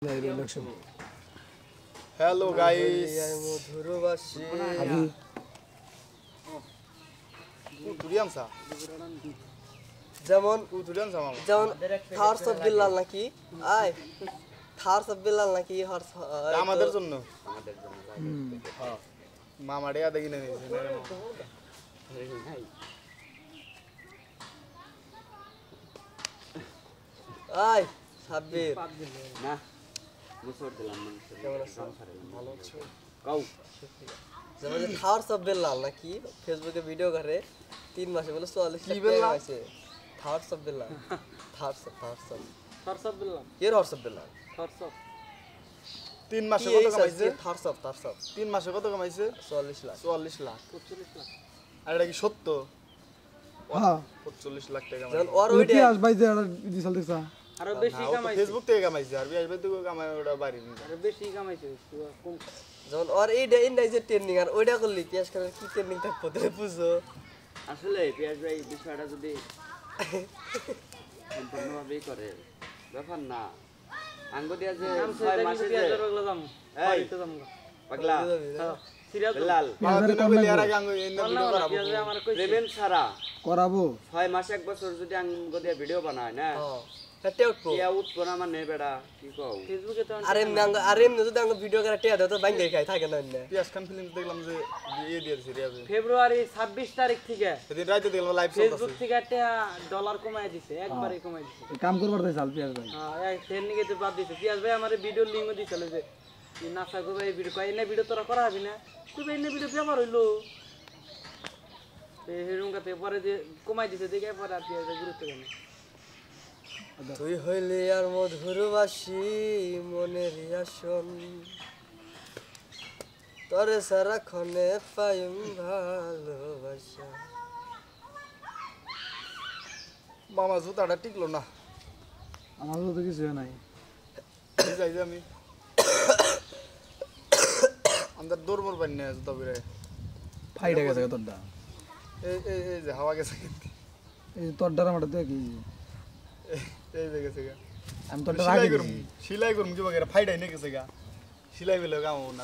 hello guys যেমন থার্স of Billal নাকি আয় থার্স অফ বিল্লাল নাকি আমাদের জন্য মামা ডেয়া দেখি না আয় সাব্বির না মুসর দিলাম কেমন আছো ভালো আছো কাউ যেমন থার্স অফ বিল্লাল নাকি ফেসবুকে ভিডিও করে 3 মাসে বলে 44 লাখ টাকা আছে থার্স অফ বিল্লাল থার্স অফ বিল্লাল এর হর্স অফ বিল্লাল 3 মাসে কত কামাইছে থার্স অফ 3 মাসে কত কামাইছে 44 লাখ 44 লাখ 45 লাখ আর এটা কি সত্য হ্যাঁ 45 লাখ টাকা যেমন ওর ওইটা ইতিহাস ভাই যে দিছাল দেখছা আরো বেশি কামাইছে ফেসবুক থেকে কামাইছে আর বিআইবি থেকে কামাই ওটা বাড়ি নি আরো বেশি কামাইছে কম যেমন ওর এইটা ইন্ডাইজের ট্রেনিং আর ওইটা করলি পেশ করে কি ট্রেনিং থাকবো তুমি বুঝো আসলে পিয়াজ ভাই বিষয়টা যদি সম্পূর্ণভাবে করে ব্যাপার না আঙ্গ দিয়া যে 6 মাসে যে এই পাগলা সিরিয়াল পেমেন্ট ছাড়া করাবো 6 মাস 1 বছর যদি আঙ্গ দিয়া ভিডিও বানায় না টেয়া উঠবো ইয়া উঠবো না মানে বেড়া কি কও ফেসবুকে তো আরে যদি আঙ্গ ভিডিও করে টেয়া দাও তো বাইঙ্গে খাই থাকে না না পিয়াস খান ফিল্ম দেখলাম যে ইয়ে দিয়েছে রিয়াবে ফেব্রুয়ারি 26 তারিখ থেকে সেদিন রাতে দেখলাম লাইভ ফেসবুক থেকে একটা ডলার কমায় দিছে একবারে কমায় দিছে কাম করবার তাই চাল পিয়াজ ভাই হ্যাঁ ট্রেনিংয়ে তো বাদ দিছে পিয়াজ ভাই আমারে ভিডিও লিংকও দিছিল যে নাসা গো ভাই ভিডিও কই না ভিডিও তোরা করা হবি না তুই ভাই না ভিডিও ব্যবহার হইলো এই হেরুঙ্গাতে পরে যে কমাই দিছে দেখে পরে আর পিয়াজ গুরুত্ব কেন তুই হইলি আর মধুরবাসী মনের আসন তরে সারা ক্ষণে পাইম ভালোবাসা মামা জুতাটা টিকলো না আমার তো কিছু নাই যাই যে আমি আমাদের দৌড় পাই না জুতা বেরে ফাইটা গেছে তোরটা এই এই এই যে হাওয়া গেছে এই তোরটার আমারটা দেখি এই যে গেছে গা আমি তোরটা রাখি সিলাই করুম কি বাগেরা ফাইটাই নে গেছে গা সিলাই বেলে গাও না